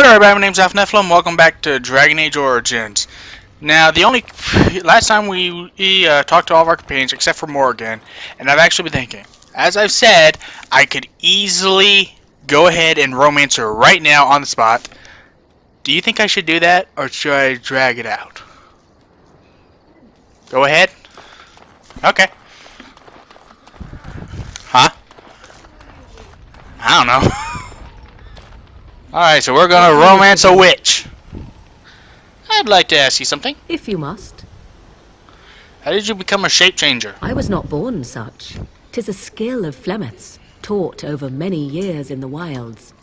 What up, everybody? My name's Alpha Nephilim. Welcome back to Dragon Age Origins. Now, last time we talked to all of our companions except for Morgan, and I've actually been thinking, as I've said, I could easily go ahead and romance her right now on the spot. Do you think I should do that, or should I drag it out? Go ahead. Okay. Huh? I don't know. Alright, so we're gonna romance a witch. I'd like to ask you something. If you must. How did you become a shape changer? I was not born such. 'Tis a skill of Flemeth's, taught over many years in the wilds.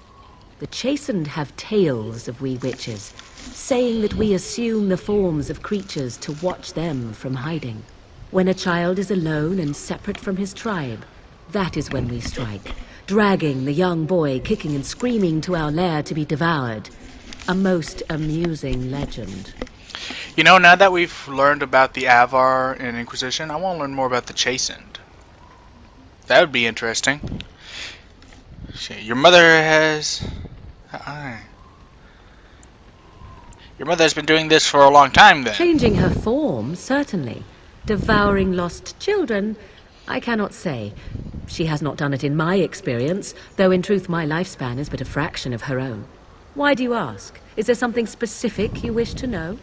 The chastened have tales of we witches, saying that we assume the forms of creatures to watch them from hiding. When a child is alone and separate from his tribe, that is when we strike, dragging the young boy kicking and screaming to our lair to be devoured. A most amusing legend. You know, now that we've learned about the Avar and Inquisition, I want to learn more about the Chastened. That would be interesting. Shit, your mother has... Your mother has been doing this for a long time, then. Changing her form, certainly. Devouring lost children, I cannot say. She has not done it in my experience, though in truth my lifespan is but a fraction of her own. Why do you ask? Is there something specific you wish to know?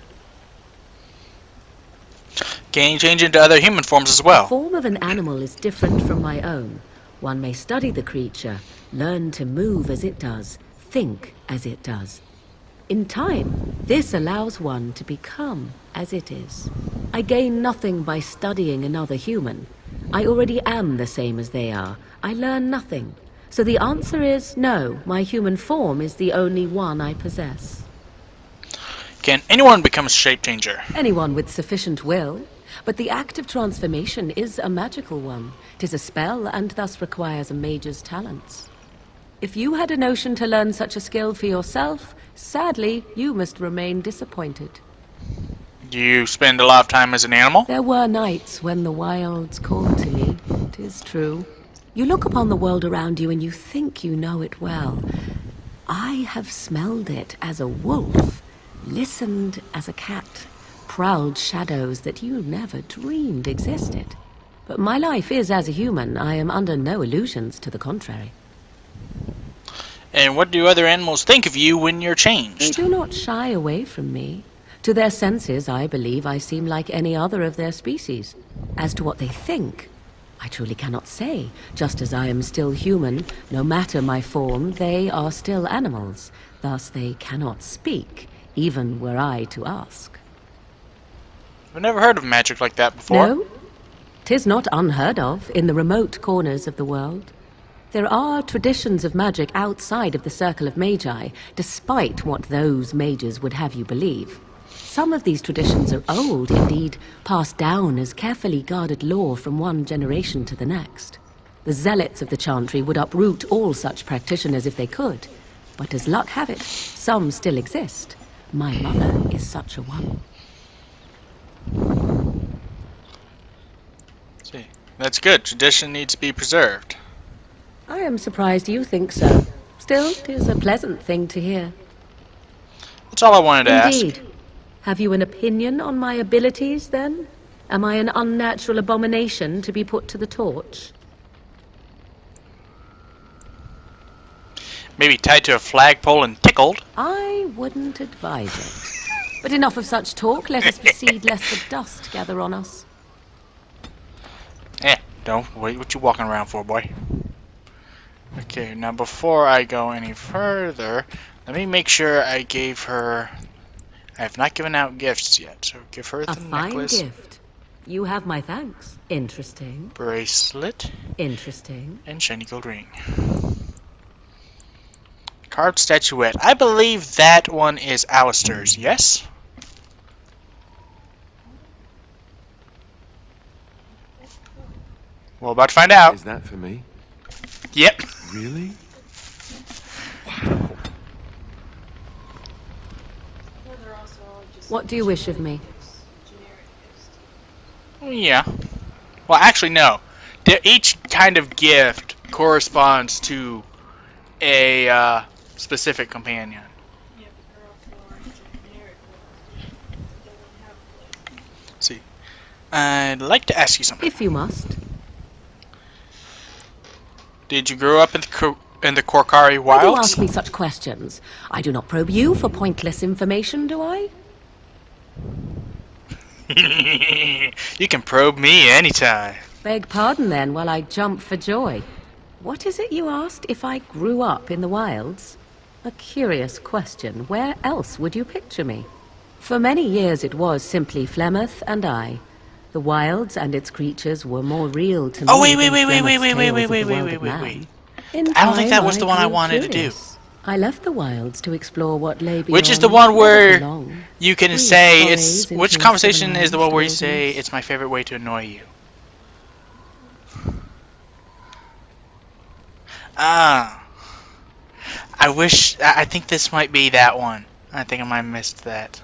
Can you change into other human forms as well? The form of an animal is different from my own. One may study the creature, learn to move as it does, think as it does. In time, this allows one to become as it is. I gain nothing by studying another human. I already am the same as they are. I learn nothing. So the answer is no, my human form is the only one I possess. Can anyone become a shape changer? Anyone with sufficient will. But the act of transformation is a magical one. 'Tis a spell and thus requires a mage's talents. If you had a notion to learn such a skill for yourself, sadly, you must remain disappointed. Do you spend a lot of time as an animal? There were nights when the wilds called to me, 'tis true. You look upon the world around you and you think you know it well. I have smelled it as a wolf, listened as a cat, prowled shadows that you never dreamed existed. But my life is as a human. I am under no illusions to the contrary. And what do other animals think of you when you're changed? They do not shy away from me. To their senses, I believe I seem like any other of their species. As to what they think, I truly cannot say. Just as I am still human, no matter my form, they are still animals. Thus they cannot speak, even were I to ask. I've never heard of magic like that before. No, 'tis not unheard of in the remote corners of the world. There are traditions of magic outside of the circle of magi, despite what those mages would have you believe. Some of these traditions are old, indeed, passed down as carefully guarded lore from one generation to the next. The zealots of the chantry would uproot all such practitioners if they could. But as luck have it, some still exist. My mother is such a one. See, that's good. Tradition needs to be preserved. I am surprised you think so. Still, 'tis a pleasant thing to hear. That's all I wanted to ask. Indeed. Have you an opinion on my abilities, then? Am I an unnatural abomination to be put to the torch? Maybe tied to a flagpole and tickled. I wouldn't advise it. But enough of such talk. Let us proceed, lest the dust gather on us. Don't wait. What you walking around for, boy? Okay, now before I go any further, let me make sure I gave her... I have not given out gifts yet, so give her the necklace. A fine gift. You have my thanks. Interesting. Bracelet. Interesting. And shiny gold ring. Carved statuette. I believe that one is Alistair's, yes? Well, about to find out. Is that for me? Yep. Really? What do you wish of me? Yeah. Well, actually, no. Each kind of gift corresponds to a specific companion. See, I'd like to ask you something. If you must. Did you grow up in the Korkari Why do you wilds? ask me such questions? I do not probe you for pointless information, do I? You can probe me anytime. Beg pardon then while I jump for joy. What is it you asked if I grew up in the wilds? A curious question. Where else would you picture me? For many years it was simply Flemeth and I. The wilds and its creatures were more real to me Oh, wait. than Flemeth's tales of the welded man. In I don't think that time, was the one I grew wanted to do. curious. I left the wilds to explore what lay beyond. Which is the one where never for long. you can Brief say forays it's... into Which a conversation is the one where you civilized say wilderness. it's my favorite way to annoy you? Ah. I think this might be that one. I think I might have missed that.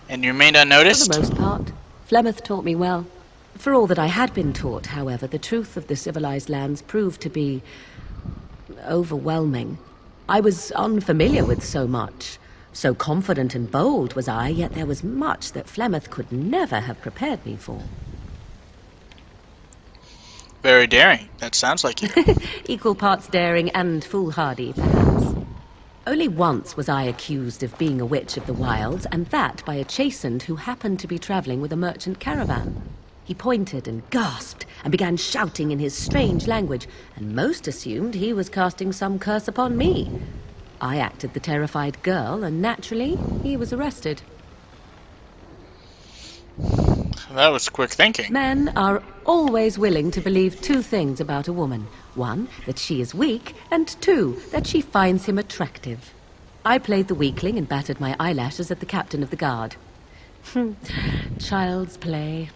And you remained For unnoticed? the most part, Flemeth taught me well. For all that I had been taught, however, the truth of the civilized lands proved to be overwhelming. I was unfamiliar with so much. So confident and bold was I, yet there was much that Flemeth could never have prepared me for. Very daring. That sounds like you. Equal parts daring and foolhardy, perhaps. Only once was I accused of being a witch of the wilds, and that by a chastened who happened to be traveling with a merchant caravan. He pointed and gasped and began shouting in his strange language, and most assumed he was casting some curse upon me. I acted the terrified girl, and naturally, he was arrested. That was quick thinking. Men are always willing to believe two things about a woman. One, that she is weak, and two, that she finds him attractive. I played the weakling and battered my eyelashes at the captain of the guard. Child's play.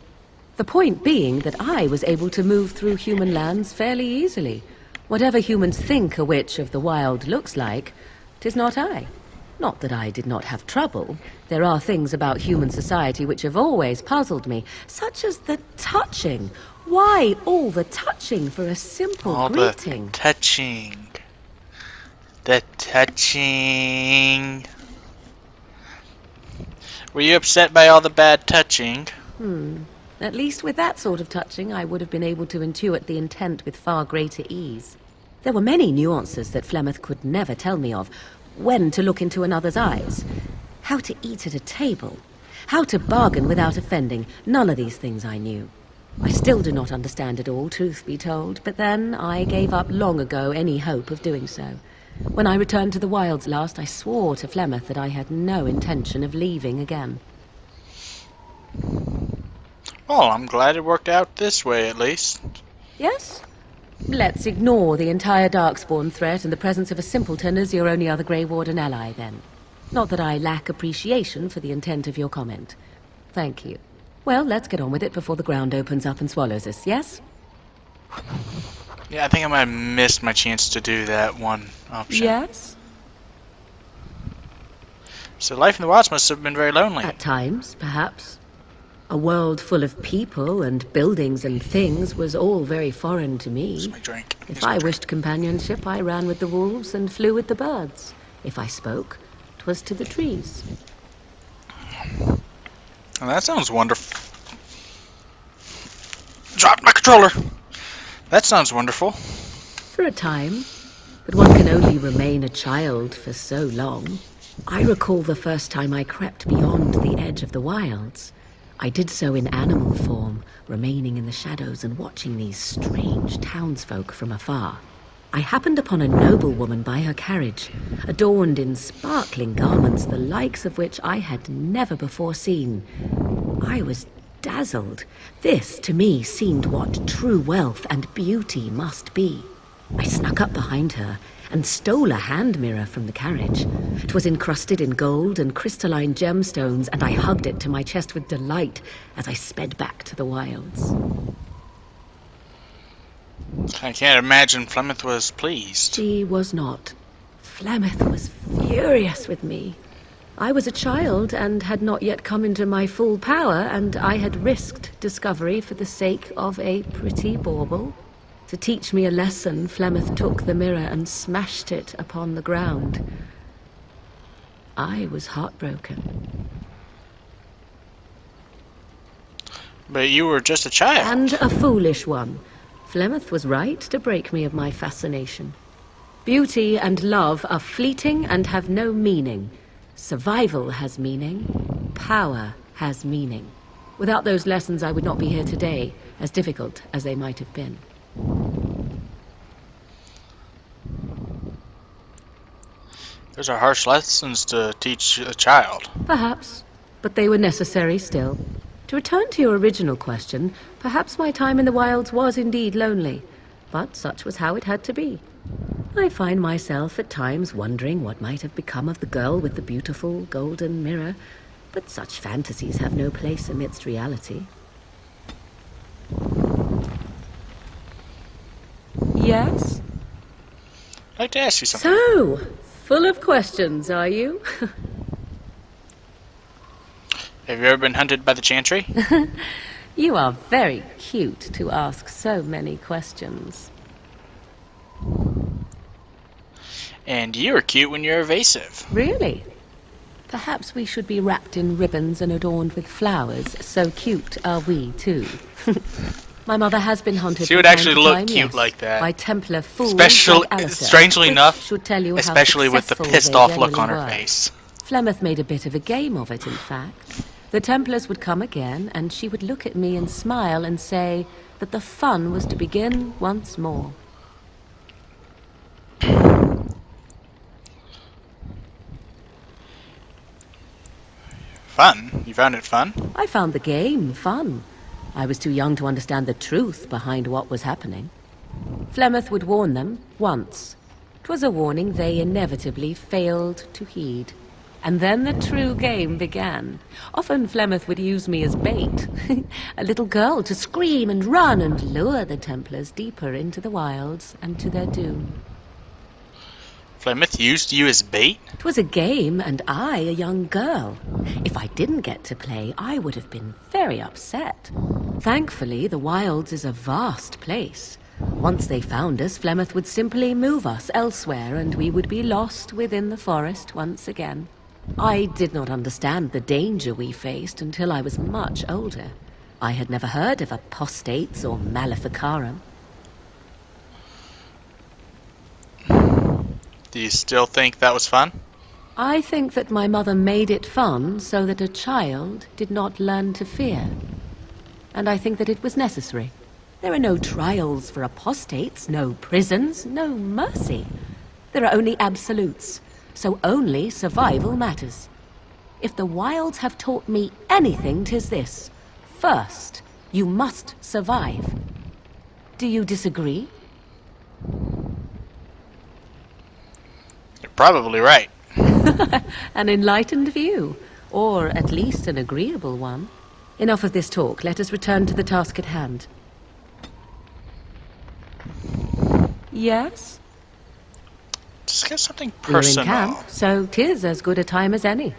The point being that I was able to move through human lands fairly easily. Whatever humans think a witch of the wild looks like, 'tis not I. Not that I did not have trouble. There are things about human society which have always puzzled me, such as the touching. Why all the touching for a simple All greeting? the touching. The touching. Were you upset by all the bad touching? At least with that sort of touching, I would have been able to intuit the intent with far greater ease. There were many nuances that Flemeth could never tell me of. When to look into another's eyes, how to eat at a table, how to bargain without offending. None of these things I knew. I still do not understand it all, truth be told, but then I gave up long ago any hope of doing so. When I returned to the wilds last, I swore to Flemeth that I had no intention of leaving again. Well, I'm glad it worked out this way, at least. Yes? Let's ignore the entire Darkspawn threat and the presence of a simpleton as your only other Grey Warden ally, then. Not that I lack appreciation for the intent of your comment. Thank you. Well, let's get on with it before the ground opens up and swallows us, yes? Yeah, I think I might have missed my chance to do that one option. Yes? So life in the wilds must have been very lonely. At times, perhaps. A world full of people and buildings and things was all very foreign to me. Here's my drink. If I wished companionship, I ran with the wolves and flew with the birds. If I spoke, 'twas to the trees. Well, that sounds wonderful. Drop my controller! That sounds wonderful. For a time, but one can only remain a child for so long. I recall the first time I crept beyond the edge of the wilds. I did so in animal form, remaining in the shadows and watching these strange townsfolk from afar. I happened upon a noblewoman by her carriage, adorned in sparkling garments, the likes of which I had never before seen. I was dazzled. This, to me, seemed what true wealth and beauty must be. I snuck up behind her and stole a hand mirror from the carriage. 'Twas encrusted in gold and crystalline gemstones, and I hugged it to my chest with delight as I sped back to the wilds. I can't imagine Flemeth was pleased. She was not. Flemeth was furious with me. I was a child and had not yet come into my full power, and I had risked discovery for the sake of a pretty bauble. To teach me a lesson, Flemeth took the mirror and smashed it upon the ground. I was heartbroken. But you were just a child. And a foolish one. Flemeth was right to break me of my fascination. Beauty and love are fleeting and have no meaning. Survival has meaning. Power has meaning. Without those lessons, I would not be here today, as difficult as they might have been. Those are harsh lessons to teach a child. Perhaps, but they were necessary still. To return to your original question, perhaps my time in the wilds was indeed lonely, but such was how it had to be. I find myself at times wondering what might have become of the girl with the beautiful golden mirror, but such fantasies have no place amidst reality. Yes? I'd like to ask you something. So, full of questions, are you? Have you ever been hunted by the Chantry? You are very cute to ask so many questions. And you are cute when you're evasive. Really? Perhaps we should be wrapped in ribbons and adorned with flowers. So cute are we, too. My mother has been hunted. She would from actually time to look time, cute yes, like that. by Templar fools Especially, like Alistair, strangely which enough, should tell you how especially with the successful pissed they off look generally on her were. face. Flemeth made a bit of a game of it, in fact. The Templars would come again, and she would look at me and smile and say that the fun was to begin once more. Fun? You found it fun? I found the game fun. I was too young to understand the truth behind what was happening. Flemeth would warn them once. 'Twas a warning they inevitably failed to heed. And then the true game began. Often Flemeth would use me as bait. A little girl to scream and run and lure the Templars deeper into the wilds and to their doom. Flemeth used you as bait? 'Twas a game, and I a young girl. If I didn't get to play, I would have been very upset. Thankfully, the wilds is a vast place. Once they found us, Flemeth would simply move us elsewhere, and we would be lost within the forest once again. I did not understand the danger we faced until I was much older. I had never heard of apostates or maleficarum. Do you still think that was fun? I think that my mother made it fun so that a child did not learn to fear. And I think that it was necessary. There are no trials for apostates, no prisons, no mercy. There are only absolutes, so only survival matters. If the wilds have taught me anything, 'tis this. First, you must survive. Do you disagree? You're probably right. An enlightened view, or at least an agreeable one. Enough of this talk. Let us return to the task at hand. Yes? Discuss something You're in personal. camp, so 'tis as good a time as any.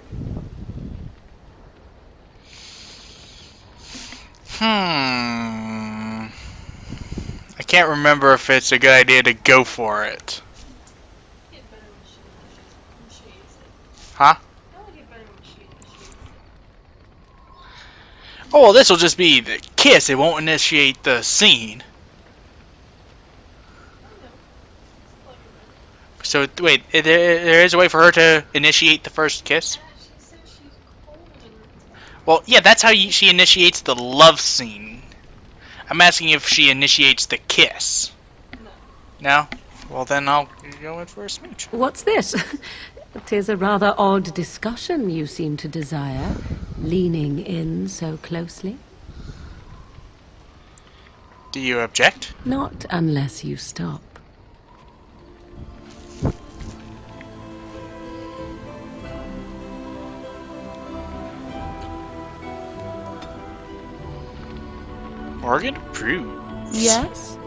I can't remember if it's a good idea to go for it. Huh? Oh, well, this will just be the kiss. It won't initiate the scene. So, wait, there is a way for her to initiate the first kiss? Well, yeah, that's how she initiates the love scene. I'm asking if she initiates the kiss. No? Well, then I'll go in for a smooch. What's this? 'Tis a rather odd discussion you seem to desire, leaning in so closely. Do you object? Not unless you stop. Morgan approves. Yes?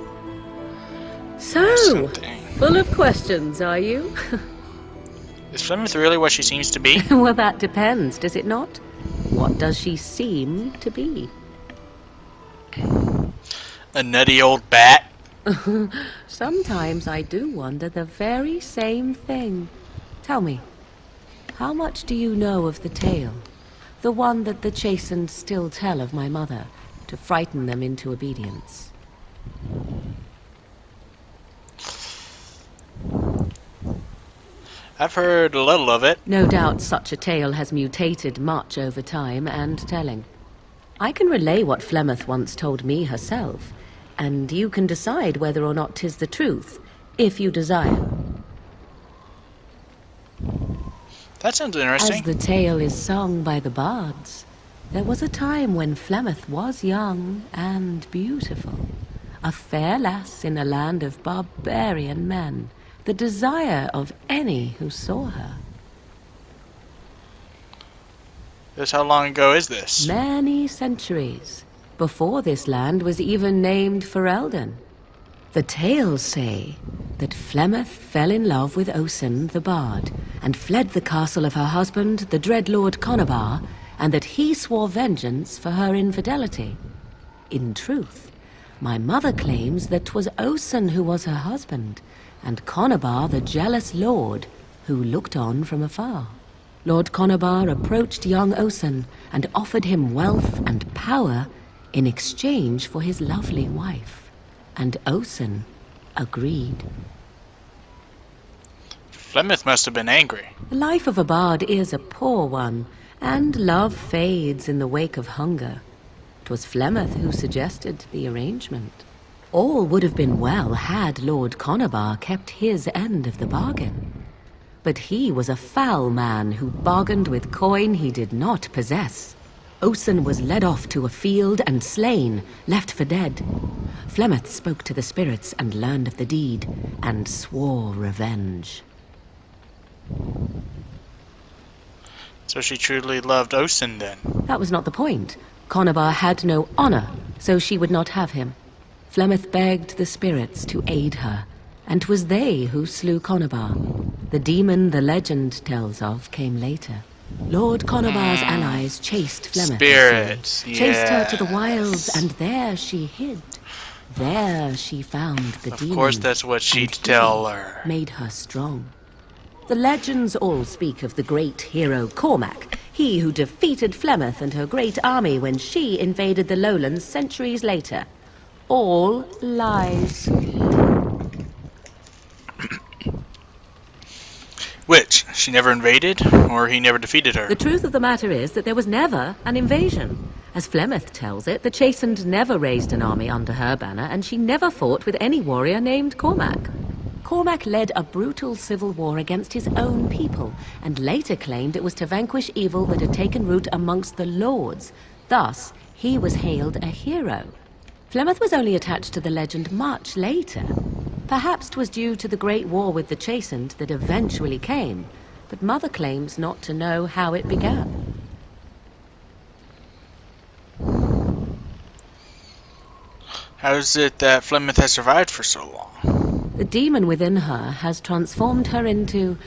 So, Something. full of questions, are you? Is Flemeth really what she seems to be? Well, that depends, does it not? What does she seem to be? A nutty old bat? Sometimes I do wonder the very same thing. Tell me, how much do you know of the tale? The one that the chastened still tell of my mother, to frighten them into obedience. I've heard a little of it. No doubt such a tale has mutated much over time and telling. I can relay what Flemeth once told me herself, and you can decide whether or not 'tis the truth, if you desire. That sounds As interesting. the tale is sung by the bards, there was a time when Flemeth was young and beautiful, a fair lass in a land of barbarian men, the desire of any who saw her. Just how long ago is this? Many centuries, before this land was even named Ferelden. The tales say that Flemeth fell in love with Osen the bard, and fled the castle of her husband, the dread Lord Conabar, and that he swore vengeance for her infidelity. In truth, my mother claims that 'twas Osen who was her husband, and Conabar the jealous lord who looked on from afar. Lord Conabar approached young Osen and offered him wealth and power in exchange for his lovely wife, and Osen agreed. Flemeth must have been angry. The life of a bard is a poor one, and love fades in the wake of hunger. 'Twas Flemeth who suggested the arrangement. All would have been well had Lord Conabar kept his end of the bargain. But he was a foul man who bargained with coin he did not possess. Osen was led off to a field and slain, left for dead. Flemeth spoke to the spirits and learned of the deed, and swore revenge. So she truly loved Osen then. That was not the point. Conabar had no honor, so she would not have him. Flemeth begged the spirits to aid her, and 'twas they who slew Conabar. The demon the legend tells of came later. Lord Conabar's allies chased Flemeth, Spirits, chased her to the yes. wilds, and there she hid. There she found the demon. Of course that's what she'd and he tell her. Made her strong. The legends all speak of the great hero Cormac, he who defeated Flemeth and her great army when she invaded the lowlands centuries later. All lies. Which? She never invaded? Or he never defeated her? The truth of the matter is that there was never an invasion. As Flemeth tells it, the Chastened never raised an army under her banner, and she never fought with any warrior named Cormac. Cormac led a brutal civil war against his own people, and later claimed it was to vanquish evil that had taken root amongst the lords. Thus, he was hailed a hero. Flemeth was only attached to the legend much later. Perhaps 'twas due to the great war with the Chastened that eventually came, but Mother claims not to know how it began. How is it that Flemeth has survived for so long? The demon within her has transformed her into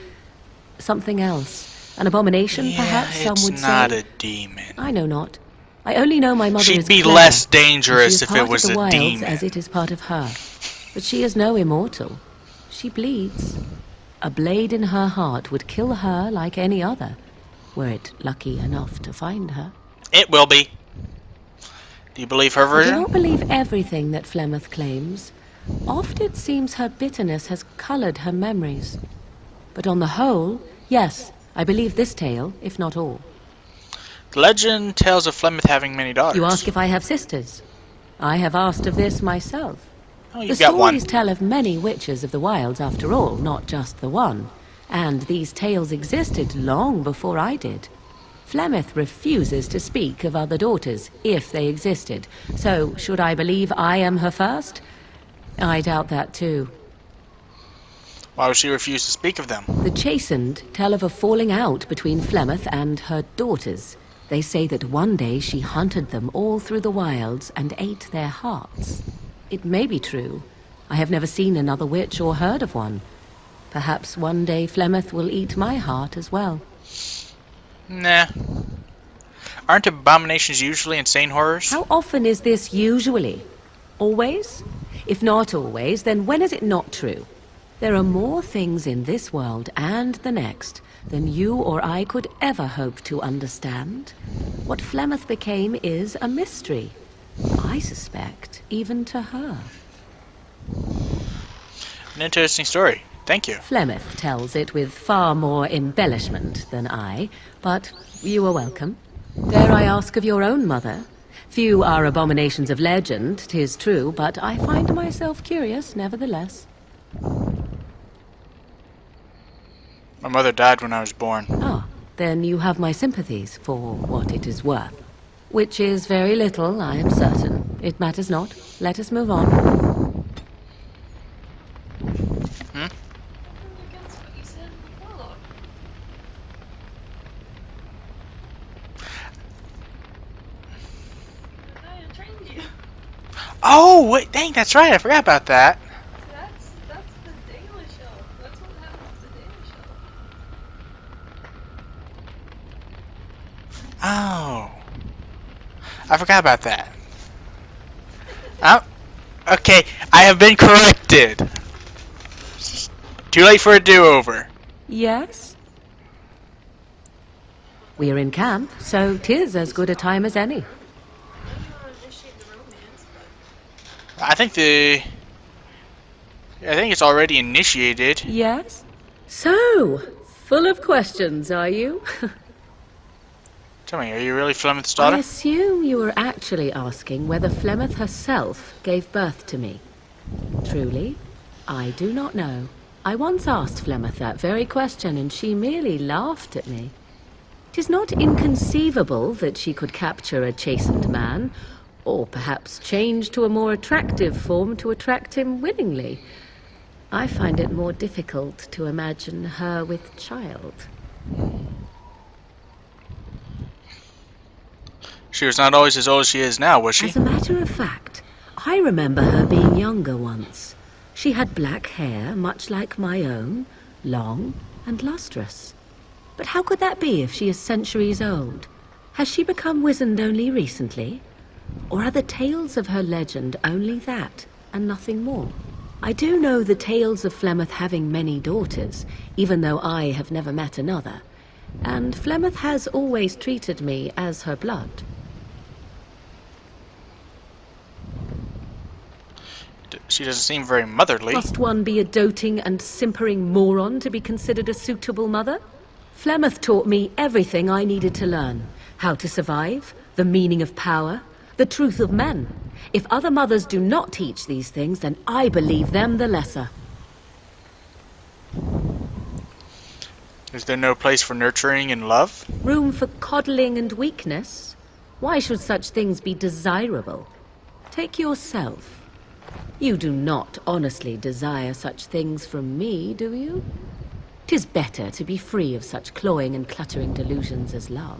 something else. An abomination, perhaps some would say. It's not a demon. I know not. I only know my mother She'd is be Claire, less and she dangerous is if part it of was the a wilds demon. as it is part of her. But she is no immortal. She bleeds. A blade in her heart would kill her like any other, were it lucky enough to find her. It will be. Do you believe her I do version? not believe everything that Flemeth claims. Oft it seems her bitterness has colored her memories. But on the whole, yes, I believe this tale, if not all. The legend tells of Flemeth having many daughters. You ask if I have sisters. I have asked of this myself. Oh, The you've got one. stories tell of many witches of the wilds after all, not just the one. And these tales existed long before I did. Flemeth refuses to speak of other daughters, if they existed. So, should I believe I am her first? I doubt that too. Why would she refuse to speak of them? The Chastened tell of a falling out between Flemeth and her daughters. They say that one day she hunted them all through the wilds and ate their hearts. It may be true. I have never seen another witch or heard of one. Perhaps one day Flemeth will eat my heart as well. Nah. Aren't abominations usually insane horrors? How often is this usually? Always? If not always, then when is it not true? There are more things in this world and the next than you or I could ever hope to understand. What Flemeth became is a mystery. I suspect even to her. An interesting story. Thank you. Flemeth tells it with far more embellishment than I, but you are welcome. Dare I ask of your own mother? Few are abominations of legend, 'tis true, but I find myself curious nevertheless. My mother died when I was born. Ah, then you have my sympathies for what it is worth. Which is very little, I am certain. It matters not. Let us move on. Oh, wait, dang, that's right. I forgot about that. That's the Dalish elf. That's what happened to the Dalish elf. Oh. I forgot about that. Oh, okay, I have been corrected. Too late for a do-over. Yes? We're in camp, so 'tis as good a time as any. I don't want to initiate the romance, but I think it's already initiated. Yes? So, full of questions, are you? Tell me, are you really Flemeth's I daughter? assume you were actually asking whether Flemeth herself gave birth to me. Truly, I do not know. I once asked Flemeth that very question, and she merely laughed at me. 'Tis not inconceivable that she could capture a chastened man, or perhaps change to a more attractive form to attract him willingly. I find it more difficult to imagine her with child. She was not always as old as she is now, was she? As a matter of fact, I remember her being younger once. She had black hair, much like my own, long and lustrous. But how could that be if she is centuries old? Has she become wizened only recently? Or are the tales of her legend only that, and nothing more? I do know the tales of Flemeth having many daughters, even though I have never met another. And Flemeth has always treated me as her blood. She doesn't seem very motherly. Must one be a doting and simpering moron to be considered a suitable mother? Flemeth taught me everything I needed to learn. How to survive, the meaning of power, the truth of men. If other mothers do not teach these things, then I believe them the lesser. Is there no place for nurturing and love? Room for coddling and weakness? Why should such things be desirable? Take yourself. You do not honestly desire such things from me, do you? 'Tis better to be free of such cloying and cluttering delusions as love.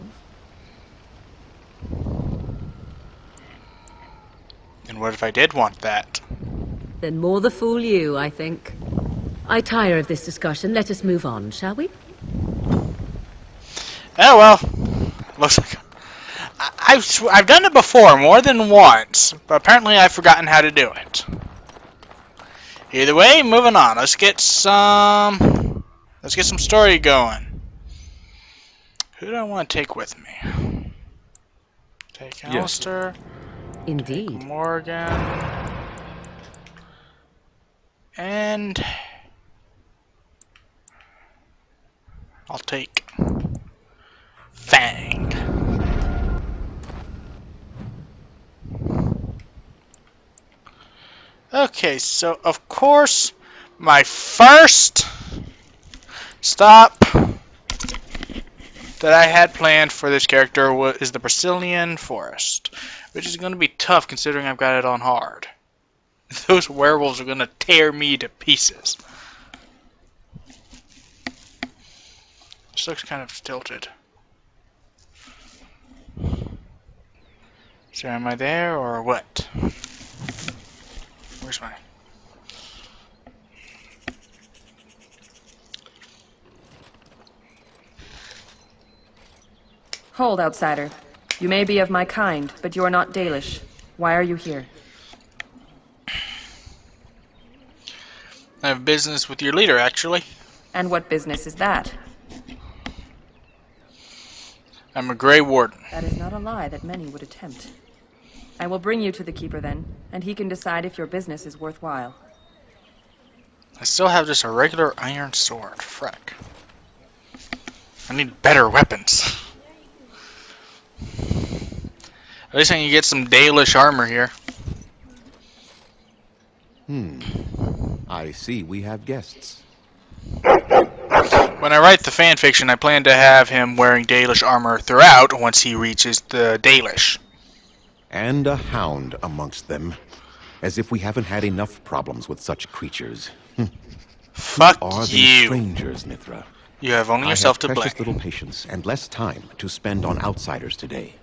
And what if I did want that? Then more the fool you, I think. I tire of this discussion. Let us move on, shall we? Oh well. Looks like I've done it before more than once, but apparently I've forgotten how to do it. Either way, moving on. Let's get some story going. Who do I want to take with me? Take Alistair. Indeed. Take Morgan. And I'll take Fang. Okay, so of course, my first stop that I had planned for this character is the Brazilian Forest, which is going to be tough considering I've got it on hard. Those werewolves are going to tear me to pieces. This looks kind of tilted. So am I there or what? Where's my... Hold, outsider. You may be of my kind, but you are not Dalish. Why are you here? I have business with your leader, actually. And what business is that? I'm a Grey Warden. That is not a lie that many would attempt. I will bring you to the Keeper then, and he can decide if your business is worthwhile. I still have just a regular iron sword. Frick. I need better weapons. At least I can get some Dalish armor here. I see we have guests. When I write the fanfiction, I plan to have him wearing Dalish armor throughout once he reaches the Dalish. And a hound amongst them. As if we haven't had enough problems with such creatures. Fuck Are these you. strangers, Mithra? You have only I yourself have to blame. precious little patience and less time to spend on outsiders today.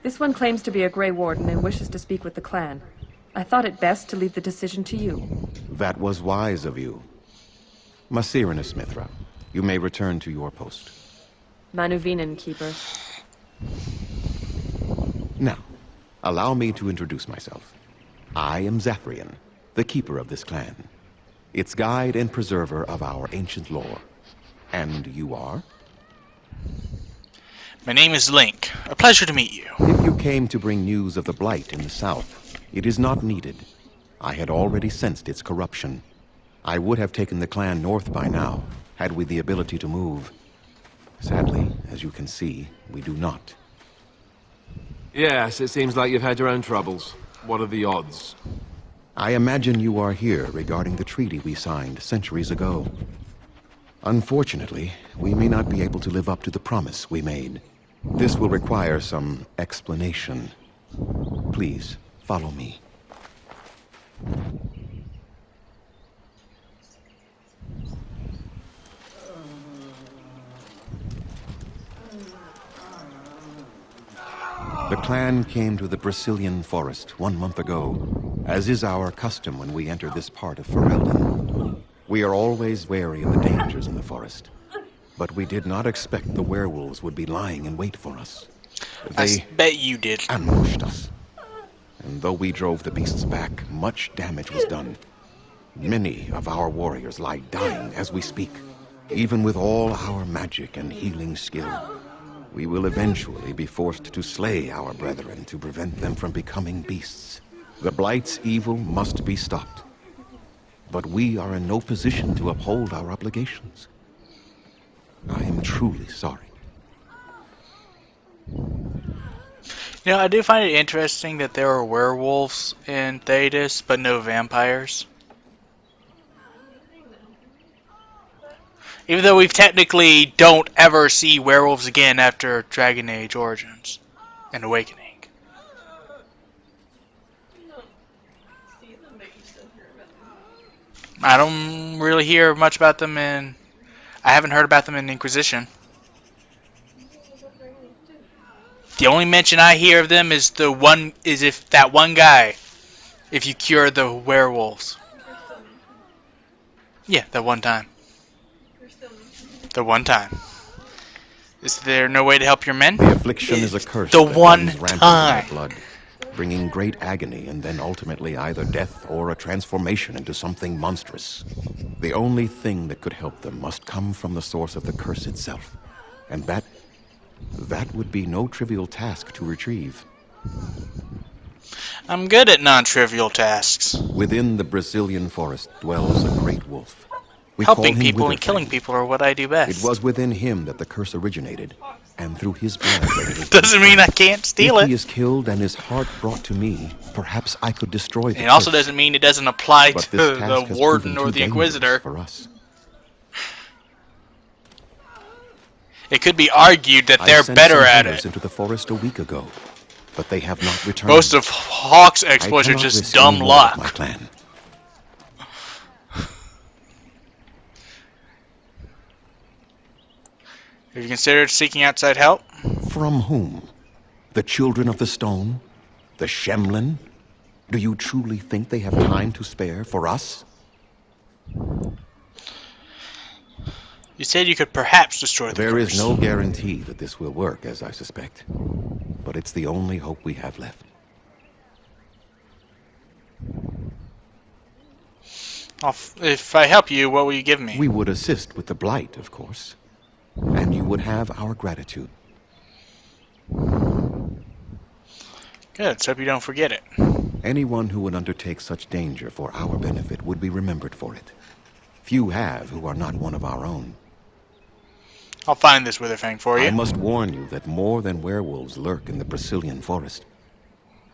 This one claims to be a Grey Warden and wishes to speak with the clan. I thought it best to leave the decision to you. That was wise of you. Masirinus, Mithra, you may return to your post. Manuvinen, Keeper. Now, allow me to introduce myself. I am Zathrian, the keeper of this clan. Its guide and preserver of our ancient lore. And you are? My name is Link. A pleasure to meet you. If you came to bring news of the Blight in the south, it is not needed. I had already sensed its corruption. I would have taken the clan north by now, had we the ability to move. Sadly, as you can see, we do not. Yes, it seems like you've had your own troubles. What are the odds? I imagine you are here regarding the treaty we signed centuries ago. Unfortunately, we may not be able to live up to the promise we made. This will require some explanation. Please, follow me. The clan came to the Brazilian forest 1 month ago, as is our custom when we enter this part of Ferelden. We are always wary of the dangers in the forest, but we did not expect the werewolves would be lying in wait for us. They bet you did. ambushed us, and though we drove the beasts back, much damage was done. Many of our warriors lie dying as we speak. Even with all our magic and healing skill, we will eventually be forced to slay our brethren to prevent them from becoming beasts. The Blight's evil must be stopped. But we are in no position to uphold our obligations. I am truly sorry. You know, I do find it interesting that there are werewolves in Thedas, but no vampires. Even though we technically don't ever see werewolves again after Dragon Age Origins and Awakening. See them, but you still hear about them. I don't really hear much about them in... I haven't heard about them in Inquisition. The only mention I hear of them is if that one guy, if you cure the werewolves. Yeah, that one time. The one time. Is there no way to help your men? The affliction is a curse The that one runs rampant in time. our blood, bringing great agony and then ultimately either death or a transformation into something monstrous. The only thing that could help them must come from the source of the curse itself. And that would be no trivial task to retrieve. I'm good at non-trivial tasks. Within the Brazilian forest dwells a great wolf. We call Helping him people and Witherfang. killing people are what I do best. It was within him that the curse originated, and through his blood that it is Doesn't mean I can't steal If he it. is killed and his heart brought to me, perhaps I could destroy the It also curse. doesn't mean it doesn't apply But to this task the has Warden proven or too the dangerous Inquisitor. for us. It could be argued that I they're sent better some at hunters it. into the forest a week ago, but they have not returned. Most of Hawke's I exploits are cannot just risk dumb any more luck. of my clan. Have you considered seeking outside help? From whom? The children of the stone? The Shemlin? Do you truly think they have time to spare for us? You said you could perhaps destroy the There curse. is no guarantee that this will work, as I suspect. But it's the only hope we have left. If I help you, what will you give me? We would assist with the blight, of course. And you would have our gratitude. Good, let's hope you don't forget it. Anyone who would undertake such danger for our benefit would be remembered for it. Few have who are not one of our own. I'll find this Witherfang for you. I must warn you that more than werewolves lurk in the Brazilian forest.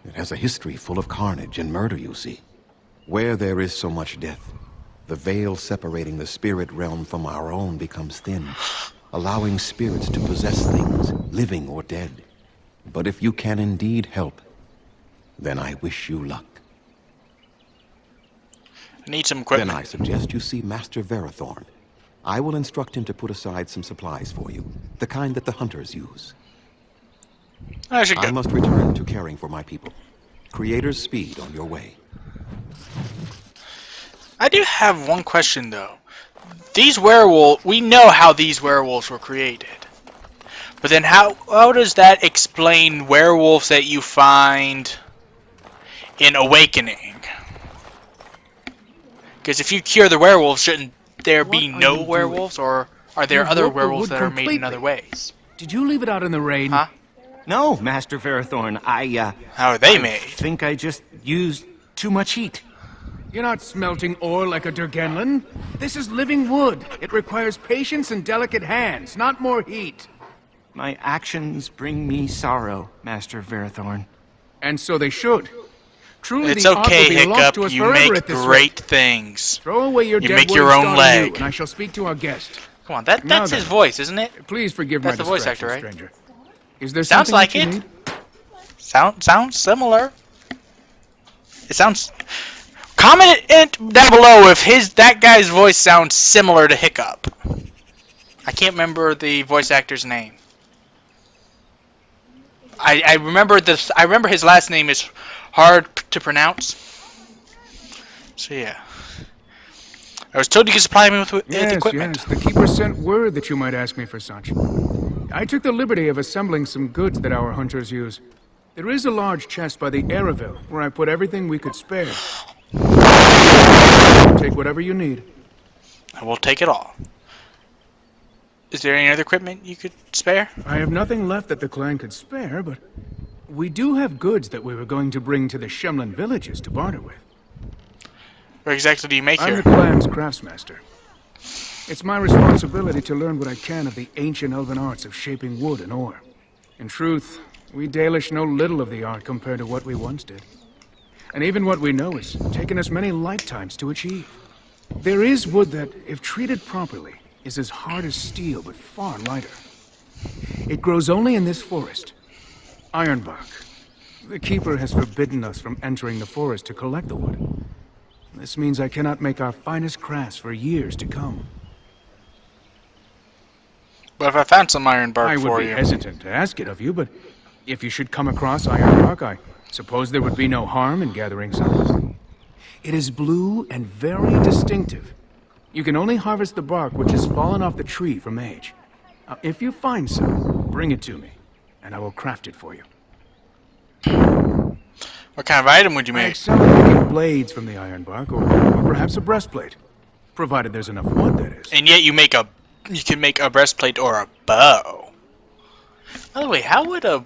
It has a history full of carnage and murder, you see. Where there is so much death, the veil separating the spirit realm from our own becomes thin, allowing spirits to possess things, living or dead. But if you can indeed help, then I wish you luck. I need some equipment. Then I suggest you see Master Verathorn. I will instruct him to put aside some supplies for you, the kind that the hunters use. I should go. I must return to caring for my people. Creator's speed on your way. I do have one question though. These werewolves, we know how these werewolves were created. But then how does that explain werewolves that you find in Awakening? Because if you cure the werewolves, shouldn't there be no werewolves? Or are there other werewolves that are made in other ways? Did you leave it out in the rain? Huh? No, Master Verathorn. How are they made? I think I just used too much heat. You're not smelting ore like a Durgenlin. This is living wood. It requires patience and delicate hands, not more heat. My actions bring me sorrow, Master Verathorn. And so they should. Truly, It's the art okay, will be lost to Hiccup. us You forever make at this great rate. things. Throw away your You dead make your words, own Don leg. Yu, and I shall speak to our guest. Come on, Now that's his then. voice, isn't it? Please forgive That's my the voice distraction, actor, right? stranger. Is there Sounds something like that you it. need? Sounds similar. It sounds. Comment it down below if that guy's voice sounds similar to Hiccup. I can't remember the voice actor's name. I remember this. I remember his last name is hard to pronounce. So yeah. I was told you could supply me with equipment. Yes, the keeper sent word that you might ask me for such. I took the liberty of assembling some goods that our hunters use. There is a large chest by the Araville where I put everything we could spare. Take whatever you need. I will take it all. Is there any other equipment you could spare? I have nothing left that the clan could spare, but we do have goods that we were going to bring to the Shemlin villages to barter with. What exactly do you make I'm here? the clan's craftsmaster. It's my responsibility to learn what I can of the ancient elven arts of shaping wood and ore. In truth, we Dalish know little of the art compared to what we once did. And even what we know has taken us many lifetimes to achieve. There is wood that, if treated properly, is as hard as steel but far lighter. It grows only in this forest. Ironbark. The keeper has forbidden us from entering the forest to collect the wood. This means I cannot make our finest crafts for years to come. But if I found some iron bark I for would be you, hesitant to ask it of you, but if you should come across ironbark, I suppose there would be no harm in gathering some. It is blue and very distinctive. You can only harvest the bark which has fallen off the tree from age. Now, if you find some, bring it to me, and I will craft it for you. what kind of item would you I make? excel at making blades from the ironbark, or perhaps a breastplate, provided there's enough wood, that is. And yet you can make a breastplate or a bow. By the way, how would a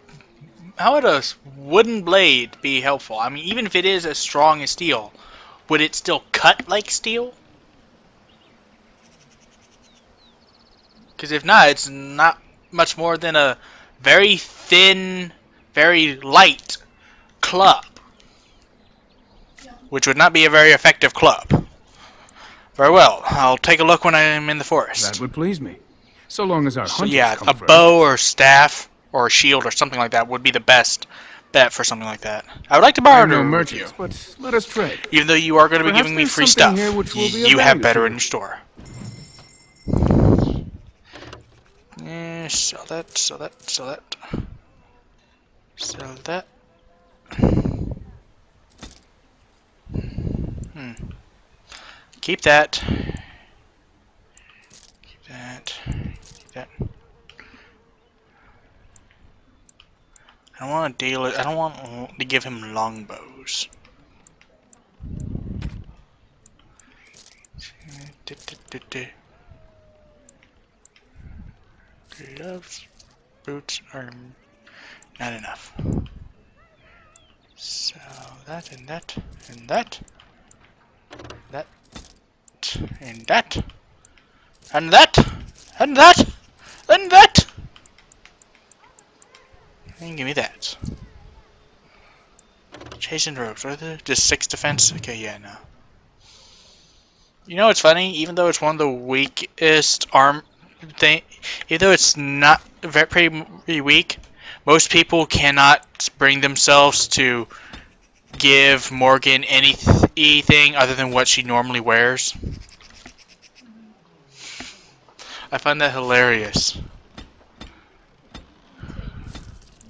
wooden blade be helpful? I mean, even if it is as strong as steel, would it still cut like steel? Because if not, it's not much more than a very thin, very light club. Which would not be a very effective club. Very well, I'll take a look when I'm in the forest. That would please me. So long as our So hunters yeah, come a first. bow or staff or a shield or something like that would be the best bet for something like that. I would like to I'm barter no with you. merchants, but let us trade. Even though you are going to be Perhaps giving me there's free something stuff, here which will be of you have value better to in you. your store. Sell that, sell that, sell that. Sell that. Keep that. Keep that. Keep that. I don't want to deal it. I don't want to give him longbows. Gloves, boots are not enough. So that and that and that. That and that. And that. And that. And that. And give me that. Chasing rogues. What are they? Just 6 defense? Okay, yeah, no. You know what's funny? Even though it's one of the weakest arm thing, even though it's not pretty weak, most people cannot bring themselves to give Morgan anything other than what she normally wears. I find that hilarious.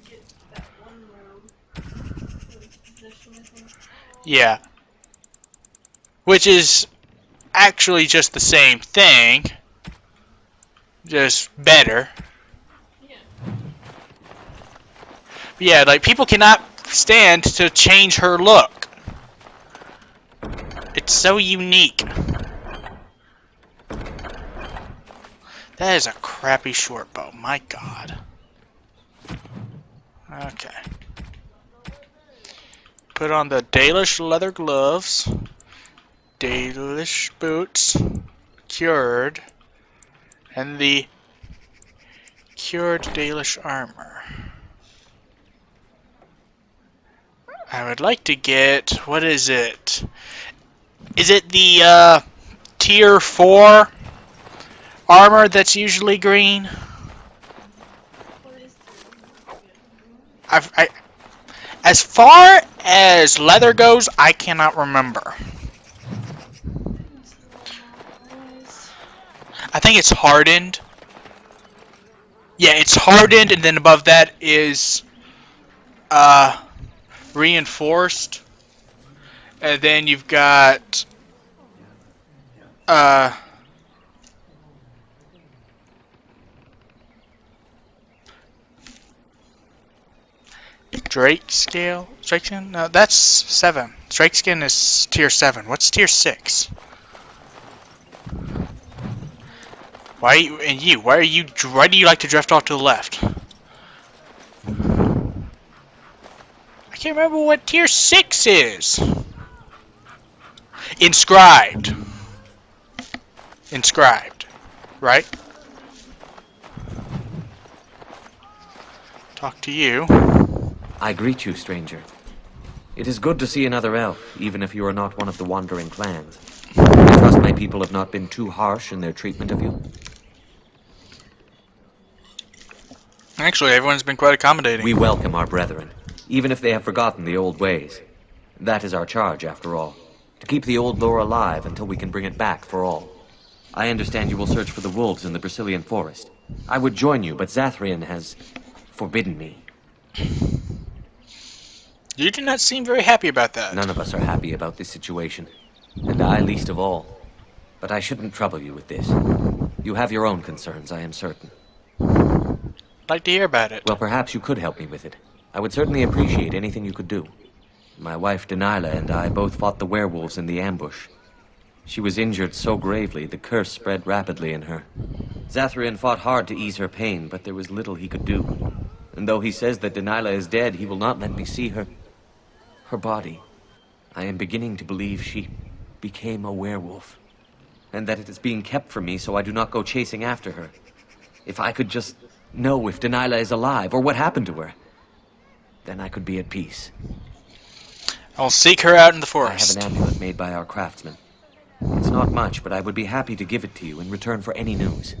Get that one rogue position, I think. Yeah. Which is actually just the same thing, just better. Yeah. But yeah, like people cannot stand to change her look. It's so unique. That is a crappy short bow, my god. Okay. Put on the DALISH leather gloves, DALISH boots, cured, and the cured DALISH armor. I would like to get, what is it? Is it the tier 4 armor that's usually green? What is As far as leather goes, I cannot remember. I think it's hardened. Yeah, it's hardened, and then above that is reinforced. And then you've got Drake scale? Drake skin? No, that's 7. Drake skin is tier 7. What's tier 6? Why do you like to drift off to the left? I can't remember what tier 6 is. Inscribed. Inscribed. Right? Talk to you. I greet you, stranger. It is good to see another elf, even if you are not one of the wandering clans. I trust my people have not been too harsh in their treatment of you. Actually, everyone's been quite accommodating. We welcome our brethren, even if they have forgotten the old ways. That is our charge, after all. To keep the old lore alive until we can bring it back for all. I understand you will search for the wolves in the Brazilian forest. I would join you, but Zathrian has forbidden me. You do not seem very happy about that. None of us are happy about this situation, and I least of all. But I shouldn't trouble you with this. You have your own concerns, I am certain. I'd like to hear about it. Well, perhaps you could help me with it. I would certainly appreciate anything you could do. My wife Delilah and I both fought the werewolves in the ambush. She was injured so gravely, the curse spread rapidly in her. Zathrian fought hard to ease her pain, but there was little he could do. And though he says that Delilah is dead, he will not let me see her body. I am beginning to believe she became a werewolf. And that it is being kept from me so I do not go chasing after her. If I could just know if Delilah is alive, or what happened to her, then I could be at peace. I'll seek her out in the I forest. have an amulet made by our craftsman. It's not much, but I would be happy to give it to you in return for any news.